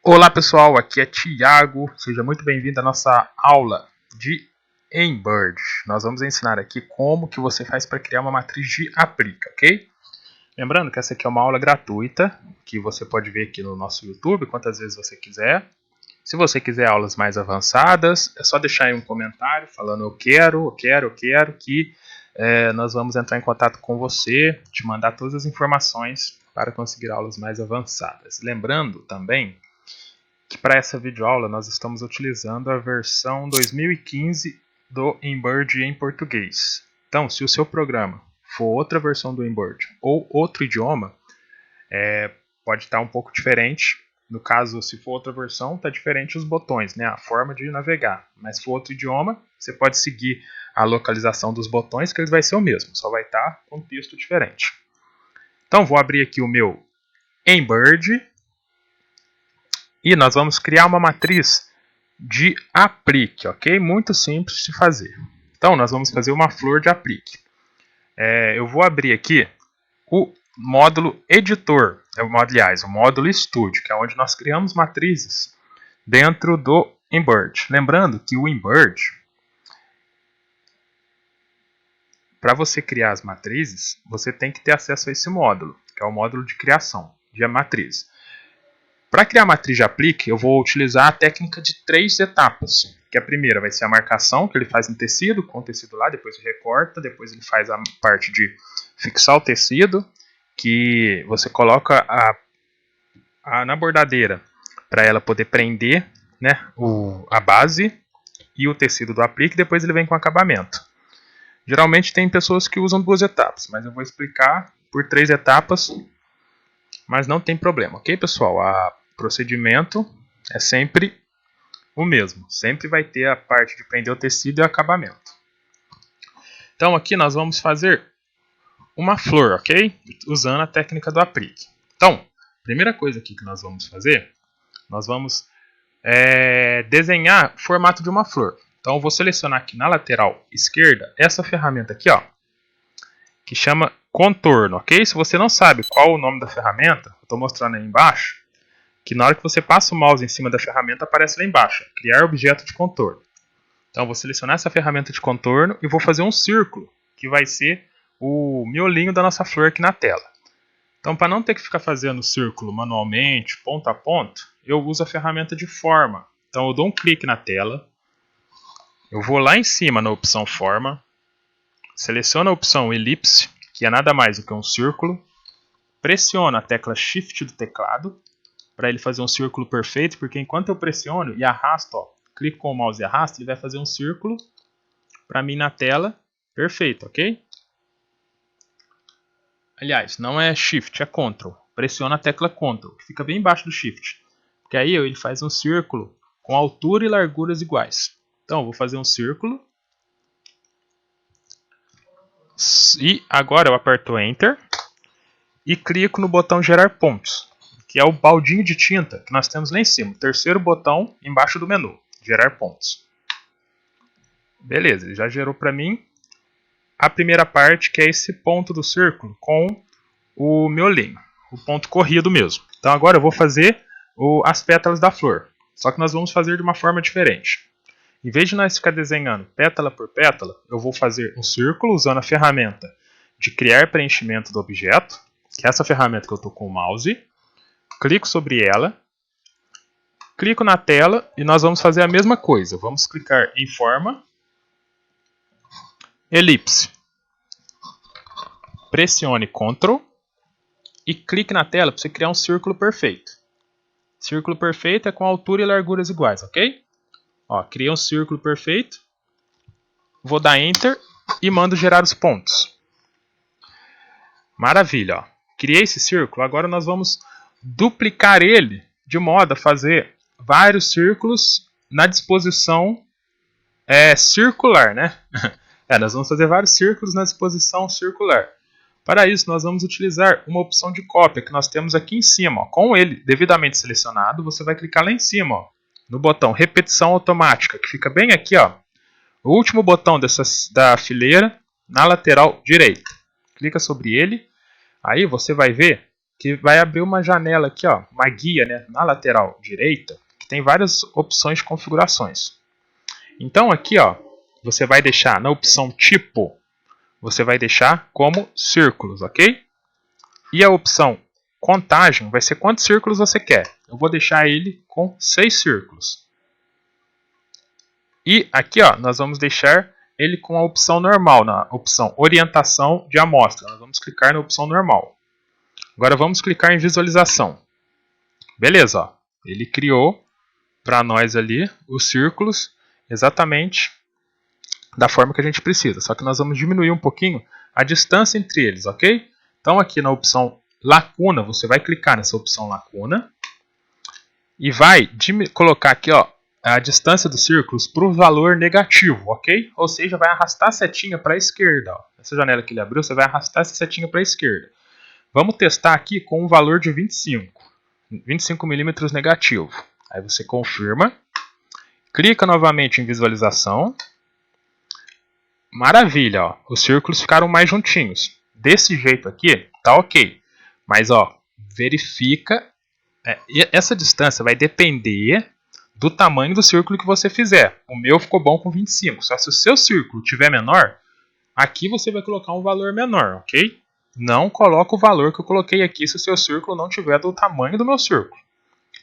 Olá pessoal, aqui é Thiago, seja muito bem-vindo à nossa aula de Embird. Nós vamos ensinar aqui como que você faz para criar uma matriz de aplica, ok? Lembrando que essa aqui é uma aula gratuita, que você pode ver aqui no nosso YouTube quantas vezes você quiser. Se você quiser aulas mais avançadas, é só deixar aí um comentário falando eu quero, que nós vamos entrar em contato com você, te mandar todas as informações para conseguir aulas mais avançadas. Lembrando também que para essa videoaula nós estamos utilizando a versão 2015 do Embird em português. Então, se o seu programa for outra versão do Embird ou outro idioma, pode estar um pouco diferente. No caso, se for outra versão, está diferente os botões, né? A forma de navegar. Mas se for outro idioma, você pode seguir a localização dos botões, que ele vai ser o mesmo, só vai estar com um texto diferente. Então, vou abrir aqui o meu Embird. E nós vamos criar uma matriz de aplique, ok? Muito simples de fazer. Então, nós vamos fazer uma flor de aplique. Eu vou abrir aqui o módulo editor, aliás, o módulo Studio, que é onde nós criamos matrizes dentro do Embird. Lembrando que o Embird, para você criar as matrizes, você tem que ter acesso a esse módulo, que é o módulo de criação de matriz. Para criar a matriz de aplique, eu vou utilizar a técnica de 3 etapas. Que a primeira vai ser a marcação, que ele faz no tecido, com o tecido lá, depois ele recorta, depois ele faz a parte de fixar o tecido, que você coloca na bordadeira para ela poder prender, né, a base e o tecido do aplique, depois ele vem com acabamento. Geralmente tem pessoas que usam 2 etapas, mas eu vou explicar por 3 etapas, mas não tem problema, ok, pessoal? O procedimento é sempre o mesmo. Sempre vai ter a parte de prender o tecido e o acabamento. Então aqui nós vamos fazer uma flor, ok? Usando a técnica do aplique. Então, a primeira coisa aqui que nós vamos fazer, nós vamos desenhar o formato de uma flor. Então eu vou selecionar aqui na lateral esquerda essa ferramenta aqui, ó, que chama contorno, ok? Se você não sabe qual o nome da ferramenta, eu estou mostrando aí embaixo, que na hora que você passa o mouse em cima da ferramenta, aparece lá embaixo, criar objeto de contorno. Então, eu vou selecionar essa ferramenta de contorno e vou fazer um círculo, que vai ser o miolinho da nossa flor aqui na tela. Então, para não ter que ficar fazendo o círculo manualmente, ponto a ponto, eu uso a ferramenta de forma. Então, eu dou um clique na tela, eu vou lá em cima na opção forma, seleciono a opção elipse, que é nada mais do que um círculo, pressiono a tecla Shift do teclado, para ele fazer um círculo perfeito, porque enquanto eu pressiono e arrasto, ó, clico com o mouse e arrasto, ele vai fazer um círculo para mim na tela, perfeito, ok? Aliás, não é Shift, é Ctrl. Pressiona a tecla Ctrl, que fica bem embaixo do Shift, porque aí ele faz um círculo com altura e larguras iguais. Então, eu vou fazer um círculo, e agora eu aperto Enter, e clico no botão Gerar Pontos, que é o baldinho de tinta que nós temos lá em cima. O terceiro botão embaixo do menu, gerar pontos. Beleza, ele já gerou para mim a primeira parte, que é esse ponto do círculo com o miolinho, o ponto corrido mesmo. Então agora eu vou fazer as pétalas da flor, só que nós vamos fazer de uma forma diferente. Em vez de nós ficar desenhando pétala por pétala, eu vou fazer um círculo usando a ferramenta de criar preenchimento do objeto, que é essa ferramenta que eu estou com o mouse. Clico sobre ela, clico na tela e nós vamos fazer a mesma coisa. Vamos clicar em forma, elipse, pressione Ctrl e clique na tela para você criar um círculo perfeito. Círculo perfeito é com altura e larguras iguais, ok? Ó, criei um círculo perfeito, vou dar Enter e mando gerar os pontos. Maravilha, ó. Criei esse círculo, agora nós vamos duplicar ele de modo a fazer vários círculos na disposição circular, né? Nós vamos fazer vários círculos na disposição circular. Para isso, nós vamos utilizar uma opção de cópia que nós temos aqui em cima. Ó. Com ele devidamente selecionado, você vai clicar lá em cima, ó, no botão repetição automática, que fica bem aqui, ó, o último botão da fileira na lateral direita. Clica sobre ele, aí você vai ver que vai abrir uma janela aqui, ó, uma guia, né, na lateral direita, que tem várias opções de configurações. Então aqui, ó, você vai deixar na opção tipo, você vai deixar como círculos, ok? E a opção contagem vai ser quantos círculos você quer. Eu vou deixar ele com 6 círculos. E aqui, ó, nós vamos deixar ele com a opção normal, na opção orientação de amostra. Nós vamos clicar na opção normal. Agora vamos clicar em visualização. Beleza, ó. Ele criou para nós ali os círculos exatamente da forma que a gente precisa. Só que nós vamos diminuir um pouquinho a distância entre eles, ok? Então aqui na opção lacuna, você vai clicar nessa opção lacuna e vai colocar aqui, ó, a distância dos círculos para o valor negativo, ok? Ou seja, vai arrastar a setinha para a esquerda. Ó. Essa janela que ele abriu, você vai arrastar essa setinha para a esquerda. Vamos testar aqui com um valor de 25 milímetros negativo. Aí você confirma, clica novamente em visualização. Maravilha, ó. Os círculos ficaram mais juntinhos. Desse jeito aqui, tá ok. Mas, ó, verifica. Essa distância vai depender do tamanho do círculo que você fizer. O meu ficou bom com 25. Só se o seu círculo tiver menor, aqui você vai colocar um valor menor, ok? Não coloca o valor que eu coloquei aqui se o seu círculo não tiver do tamanho do meu círculo.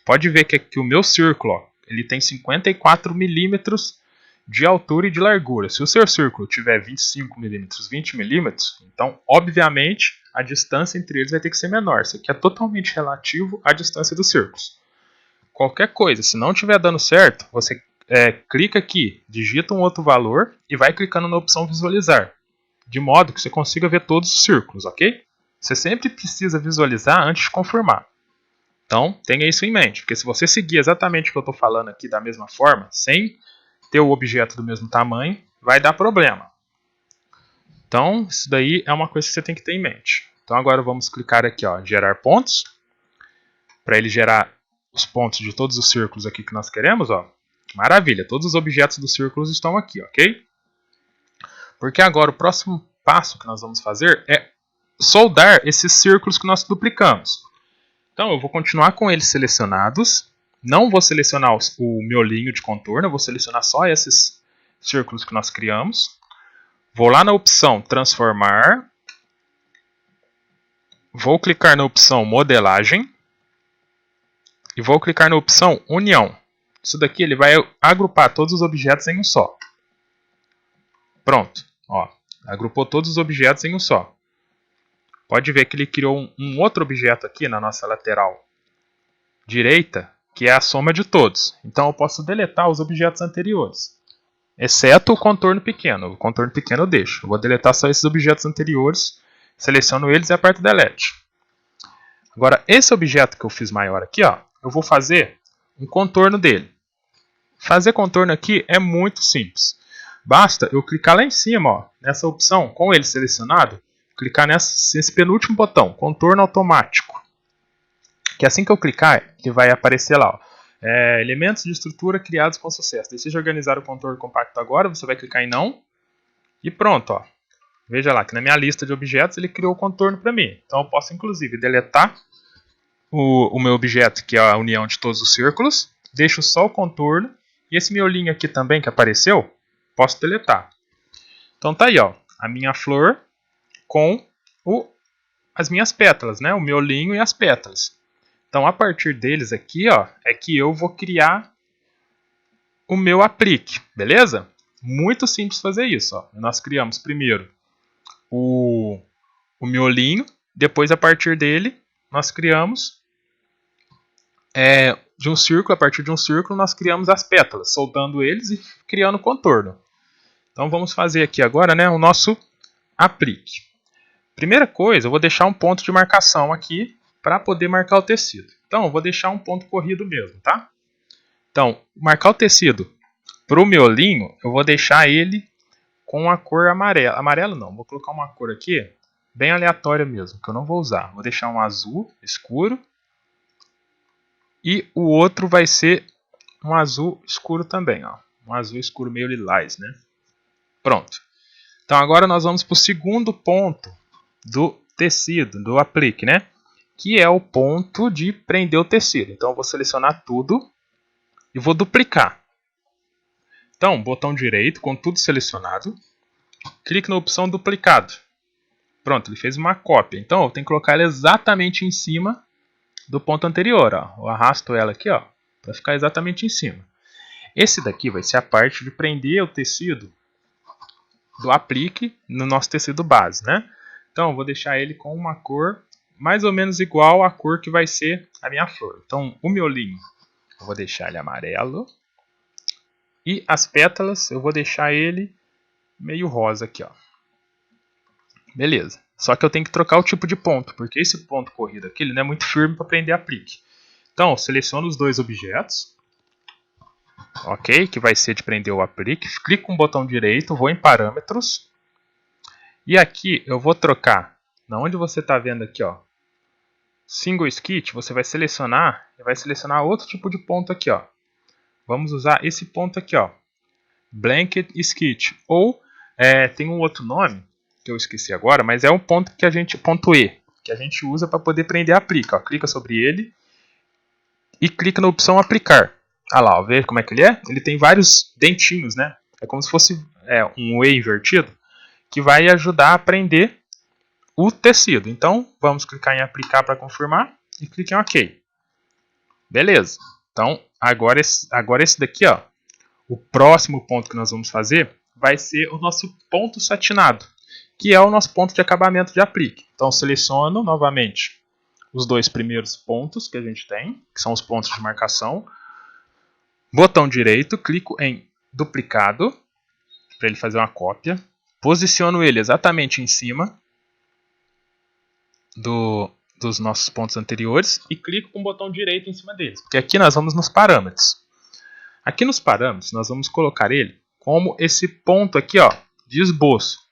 Pode ver que aqui o meu círculo, ó, ele tem 54 milímetros de altura e de largura. Se o seu círculo tiver 25 milímetros, 20 milímetros, então, obviamente, a distância entre eles vai ter que ser menor. Isso aqui é totalmente relativo à distância dos círculos. Qualquer coisa, se não estiver dando certo, você clica aqui, digita um outro valor e vai clicando na opção visualizar, de modo que você consiga ver todos os círculos, ok? Você sempre precisa visualizar antes de confirmar. Então, tenha isso em mente, porque se você seguir exatamente o que eu estou falando aqui da mesma forma, sem ter o objeto do mesmo tamanho, vai dar problema. Então, isso daí é uma coisa que você tem que ter em mente. Então, agora vamos clicar aqui, ó, gerar pontos, para ele gerar os pontos de todos os círculos aqui que nós queremos, ó. Maravilha, todos os objetos dos círculos estão aqui, ok? Porque agora o próximo passo que nós vamos fazer é soldar esses círculos que nós duplicamos. Então eu vou continuar com eles selecionados, não vou selecionar o miolinho de contorno, eu vou selecionar só esses círculos que nós criamos. Vou lá na opção transformar, vou clicar na opção modelagem e vou clicar na opção união. Isso daqui ele vai agrupar todos os objetos em um só. Pronto, ó, agrupou todos os objetos em um só. Pode ver que ele criou um outro objeto aqui na nossa lateral direita, que é a soma de todos. Então eu posso deletar os objetos anteriores, exceto o contorno pequeno. O contorno pequeno eu deixo. Eu vou deletar só esses objetos anteriores, seleciono eles e aperto Delete. Agora, esse objeto que eu fiz maior aqui, ó, eu vou fazer um contorno dele. Fazer contorno aqui é muito simples. Basta eu clicar lá em cima, ó, nessa opção, com ele selecionado, clicar nesse penúltimo botão, contorno automático. Que assim que eu clicar, ele vai aparecer lá, ó, elementos de estrutura criados com sucesso. Deseja organizar o contorno compacto agora, você vai clicar em não. E pronto, ó. Veja lá que na minha lista de objetos ele criou o contorno para mim. Então eu posso inclusive deletar o meu objeto, que é a união de todos os círculos. Deixo só o contorno. E esse miolinho aqui também que apareceu, posso deletar. Então tá aí, ó, a minha flor com as minhas pétalas, né? O miolinho e as pétalas. Então, a partir deles aqui, ó, é que eu vou criar o meu aplique, beleza? Muito simples fazer isso, ó. Nós criamos primeiro o miolinho, depois a partir dele nós criamos de um círculo, a partir de um círculo nós criamos as pétalas, soldando eles e criando o contorno. Então vamos fazer aqui agora, né, o nosso aplique. Primeira coisa, eu vou deixar um ponto de marcação aqui para poder marcar o tecido. Então, eu vou deixar um ponto corrido mesmo, tá? Então, marcar o tecido para o miolinho, eu vou deixar ele com a cor amarela. Amarelo não, vou colocar uma cor aqui bem aleatória mesmo, que eu não vou usar. Vou deixar um azul escuro e o outro vai ser um azul escuro também, ó. Um azul escuro meio lilás, né? Pronto. Então, agora nós vamos para o segundo ponto do tecido, do aplique, né? que é o ponto de prender o tecido. Então eu vou selecionar tudo e vou duplicar. Então, botão direito com tudo selecionado, clique na opção duplicado. Pronto, ele fez uma cópia. Então eu tenho que colocar ela exatamente em cima do ponto anterior. Ó. Eu arrasto ela aqui, para ficar exatamente em cima. Esse daqui vai ser a parte de prender o tecido do aplique no nosso tecido base, né? Então eu vou deixar ele com uma cor mais ou menos igual à cor que vai ser a minha flor. Então o miolinho eu vou deixar ele amarelo e as pétalas eu vou deixar ele meio rosa aqui, ó. Beleza. Só que eu tenho que trocar o tipo de ponto, porque esse ponto corrido aqui ele não é muito firme para prender aplique. Então eu seleciono os dois objetos, ok? Que vai ser de prender o aplique. Clico com o botão direito, vou em parâmetros. E aqui eu vou trocar, na onde você está vendo aqui, ó, Single Sketch, você vai selecionar e vai selecionar outro tipo de ponto aqui, ó. Vamos usar esse ponto aqui, ó, Blanket Sketch, ou tem um outro nome que eu esqueci agora, mas é um ponto que a gente, ponto E, que a gente usa para poder prender aplica. Ó. Clica sobre ele e clica na opção aplicar. Ah lá, ó, vê como é que ele é? Ele tem vários dentinhos, né? É como se fosse um E invertido, que vai ajudar a prender o tecido. Então, vamos clicar em aplicar para confirmar e clique em OK. Beleza. Então, agora esse daqui, ó, o próximo ponto que nós vamos fazer vai ser o nosso ponto satinado, que é o nosso ponto de acabamento de aplique. Então, seleciono novamente os dois primeiros pontos que a gente tem, que são os pontos de marcação. Botão direito, clico em duplicado, para ele fazer uma cópia. Posiciono ele exatamente em cima dos nossos pontos anteriores e clico com o botão direito em cima deles, porque aqui nós vamos nos parâmetros. Aqui nos parâmetros nós vamos colocar ele como esse ponto aqui, ó, de esboço,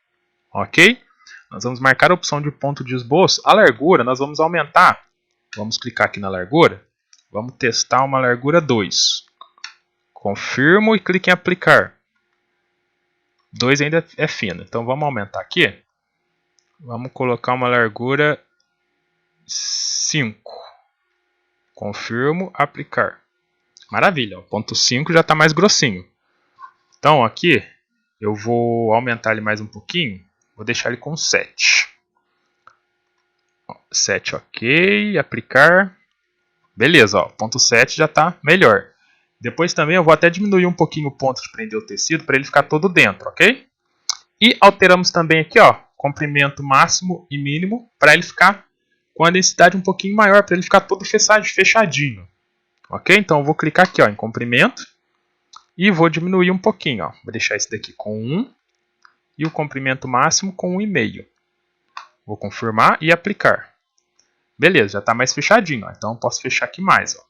ok? Nós vamos marcar a opção de ponto de esboço. A largura nós vamos aumentar. Vamos clicar aqui na largura. Vamos testar uma largura 2. Confirmo e clique em aplicar. 2 ainda é fino, então vamos aumentar aqui. Vamos colocar uma largura 5. Confirmo, aplicar. Maravilha, o ponto 5 já está mais grossinho. Então aqui eu vou aumentar ele mais um pouquinho. Vou deixar ele com 7. 7, ok, aplicar. Beleza, ó, ponto 7 já está melhor. Depois também eu vou até diminuir um pouquinho o ponto de prender o tecido para ele ficar todo dentro, ok? E alteramos também aqui, ó, comprimento máximo e mínimo para ele ficar com a densidade um pouquinho maior, para ele ficar todo fechadinho. Ok? Então eu vou clicar aqui, ó, em comprimento e vou diminuir um pouquinho. Ó. Vou deixar esse daqui com 1 e o comprimento máximo com 1,5. Vou confirmar e aplicar. Beleza, já está mais fechadinho. Ó. Então eu posso fechar aqui mais. Ó.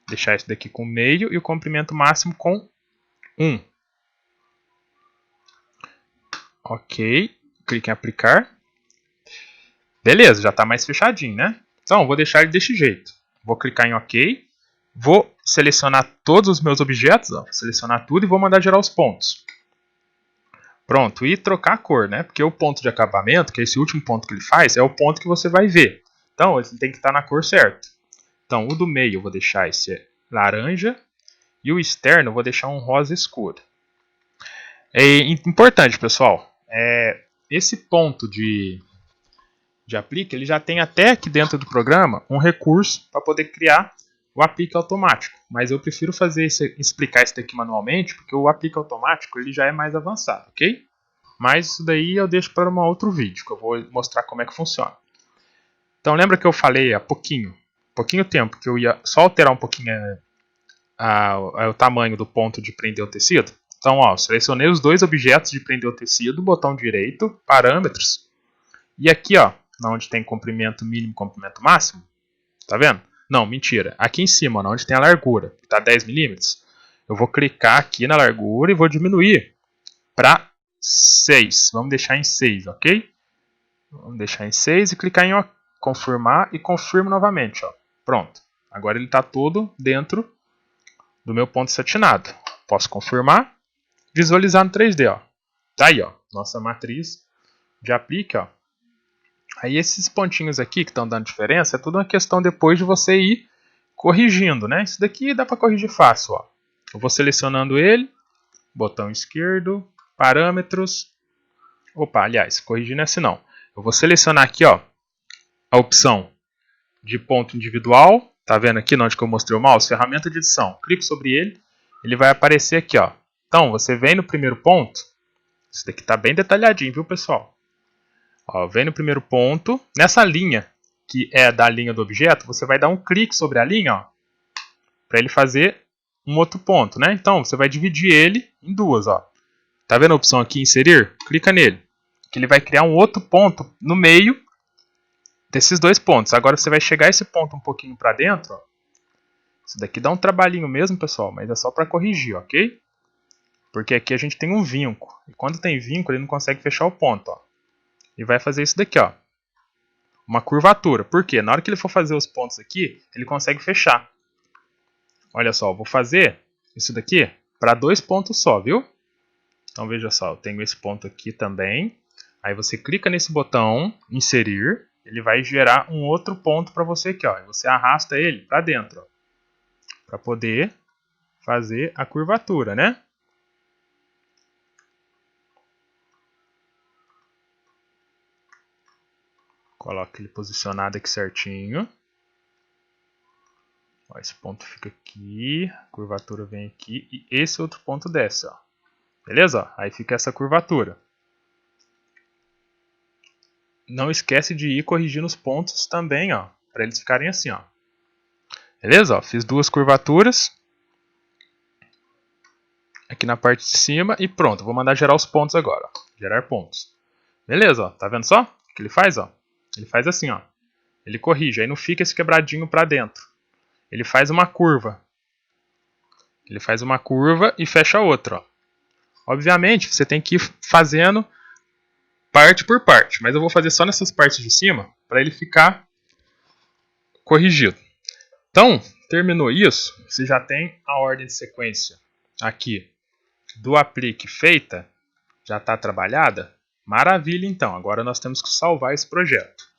Deixar esse daqui com meio e o comprimento máximo com 1. Ok, clique em aplicar. Beleza, já está mais fechadinho, né? Então eu vou deixar ele desse jeito. Vou clicar em OK. Vou selecionar todos os meus objetos, ó, selecionar tudo e vou mandar gerar os pontos. Pronto, e trocar a cor, né? Porque o ponto de acabamento, que é esse último ponto que ele faz, é o ponto que você vai ver. Então, ele tem que estar na cor certa. Então, o do meio eu vou deixar esse laranja e o externo eu vou deixar um rosa escuro. É importante, pessoal, esse ponto de aplique, ele já tem até aqui dentro do programa um recurso para poder criar o aplique automático, mas eu prefiro explicar isso daqui manualmente, porque o aplique automático ele já é mais avançado, ok? Mas isso daí eu deixo para um outro vídeo, que eu vou mostrar como é que funciona. Então lembra que eu falei há pouquinho tempo, que eu ia só alterar um pouquinho o tamanho do ponto de prender o tecido? Então, ó, selecionei os dois objetos de prender o tecido, botão direito, parâmetros, e aqui, ó, onde tem comprimento mínimo e comprimento máximo, tá vendo? Não, mentira. Aqui em cima, onde tem a largura, que está 10 milímetros, eu vou clicar aqui na largura e vou diminuir para 6. Vamos deixar em 6, ok? Vamos deixar em 6 e clicar em confirmar e confirmo novamente. Ó. Pronto. Agora ele está todo dentro do meu ponto satinado. Posso confirmar, visualizar no 3D. Ó. Tá aí, ó, nossa matriz de aplique. Ó. Aí esses pontinhos aqui que estão dando diferença, é tudo uma questão depois de você ir corrigindo, né? Isso daqui dá para corrigir fácil, ó. Eu vou selecionando ele, botão esquerdo, parâmetros. Opa, aliás, corrigir não é assim não. Eu vou selecionar aqui, ó, a opção de ponto individual. Tá vendo aqui onde que eu mostrei o mouse? Ferramenta de edição. Clico sobre ele, ele vai aparecer aqui, ó. Então, você vem no primeiro ponto. Isso daqui tá bem detalhadinho, viu, pessoal? Ó, vem no primeiro ponto. Nessa linha, que é da linha do objeto, você vai dar um clique sobre a linha, ó, para ele fazer um outro ponto, né? Então, você vai dividir ele em duas, ó. Tá vendo a opção aqui, inserir? Clica nele, que ele vai criar um outro ponto no meio desses dois pontos. Agora você vai chegar esse ponto um pouquinho para dentro, ó. Isso daqui dá um trabalhinho mesmo, pessoal, mas é só para corrigir, ok? Porque aqui a gente tem um vinco. E quando tem vinco, ele não consegue fechar o ponto, ó. E vai fazer isso daqui, ó. Uma curvatura. Por quê? Na hora que ele for fazer os pontos aqui, ele consegue fechar. Olha só, eu vou fazer isso daqui para dois pontos só, viu? Então veja só, eu tenho esse ponto aqui também. Aí você clica nesse botão, inserir, ele vai gerar um outro ponto para você aqui, ó. E você arrasta ele para dentro, ó, para poder fazer a curvatura, né? Coloca ele posicionado aqui certinho. Ó, esse ponto fica aqui, a curvatura vem aqui e esse outro ponto desce, ó. Beleza? Aí fica essa curvatura. Não esquece de ir corrigindo os pontos também, ó, para eles ficarem assim, ó. Beleza? Ó, fiz duas curvaturas aqui na parte de cima e pronto. Vou mandar gerar os pontos agora, ó. Gerar pontos. Beleza? Ó, tá vendo só o que ele faz, ó? Ele faz assim, ó. Ele corrige, aí não fica esse quebradinho para dentro. Ele faz uma curva. Ele faz uma curva e fecha outra, ó. Obviamente, você tem que ir fazendo parte por parte, mas eu vou fazer só nessas partes de cima para ele ficar corrigido. Então, terminou isso, você já tem a ordem de sequência aqui do aplique feita, já está trabalhada. Maravilha, então, agora nós temos que salvar esse projeto.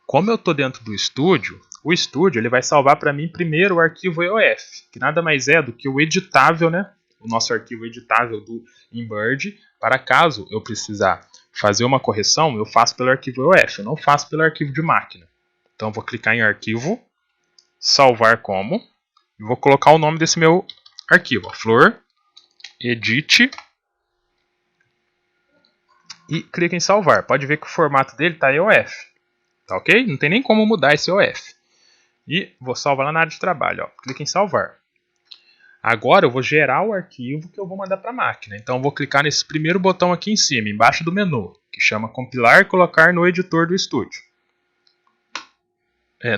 Como eu estou dentro do estúdio, o estúdio ele vai salvar para mim primeiro o arquivo EOF, que nada mais é do que o editável, né? O nosso arquivo editável do Embird, para caso eu precisar fazer uma correção, eu faço pelo arquivo EOF, eu não faço pelo arquivo de máquina. Então eu vou clicar em arquivo, salvar como, e vou colocar o nome desse meu arquivo, ó, Flor Edit, e clica em salvar. Pode ver que o formato dele está EOF, tá ok? Não tem nem como mudar esse EOF. E vou salvar lá na área de trabalho, ó. Clica em salvar. Agora eu vou gerar o arquivo que eu vou mandar para a máquina. Então eu vou clicar nesse primeiro botão aqui em cima, embaixo do menu, que chama compilar e colocar no editor do estúdio.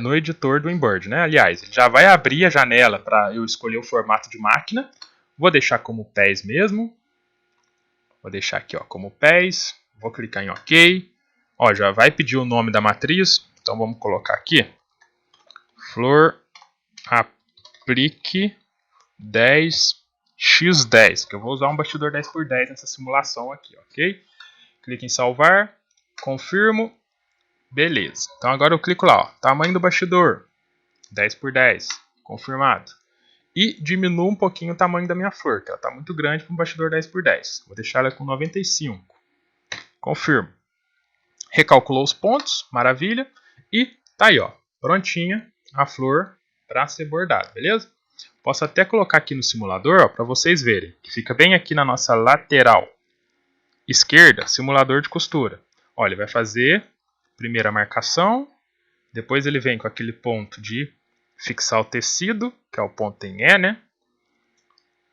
No editor do Embird, né? Aliás, ele já vai abrir a janela para eu escolher o formato de máquina. Vou deixar como PES mesmo. Vou deixar aqui, ó, como PES. Vou clicar em OK. Ó, já vai pedir o nome da matriz. Então vamos colocar aqui. Flor Aplique 10x10, que eu vou usar um bastidor 10x10 nessa simulação aqui, ok? Clique em salvar, confirmo, beleza. Então agora eu clico lá, ó, tamanho do bastidor, 10x10, confirmado. E diminuo um pouquinho o tamanho da minha flor, que ela está muito grande para um bastidor 10x10. Vou deixar ela com 95, confirmo. Recalculou os pontos, maravilha. E tá aí, ó, prontinha a flor para ser bordada, beleza? Posso até colocar aqui no simulador para vocês verem, que fica bem aqui na nossa lateral esquerda, simulador de costura. Olha, ele vai fazer primeiro a marcação, depois ele vem com aquele ponto de fixar o tecido, que é o ponto em E, né?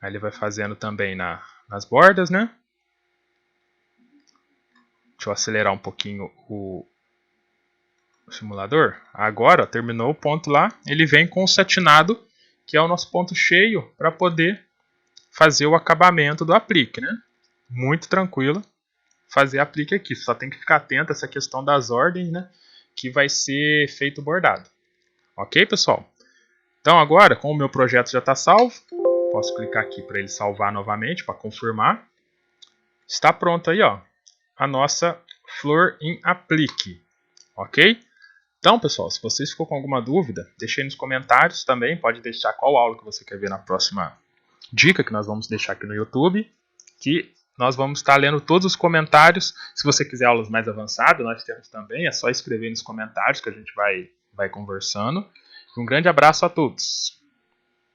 Aí ele vai fazendo também nas bordas, né? Deixa eu acelerar um pouquinho o simulador. Agora, ó, terminou o ponto lá, ele vem com o satinado, que é o nosso ponto cheio, para poder fazer o acabamento do aplique, né? Muito tranquilo fazer aplique aqui. Só tem que ficar atento a essa questão das ordens, né? Que vai ser feito o bordado. Ok, pessoal? Então agora, como o meu projeto já está salvo, posso clicar aqui para ele salvar novamente, para confirmar. Está pronto aí, ó, a nossa flor em aplique. ok? Então, pessoal, se vocês ficou com alguma dúvida, deixe aí nos comentários também. Pode deixar qual aula que você quer ver na próxima dica que nós vamos deixar aqui no YouTube, que nós vamos estar lendo todos os comentários. Se você quiser aulas mais avançadas, nós temos também. É só escrever nos comentários que a gente vai conversando. Um grande abraço a todos.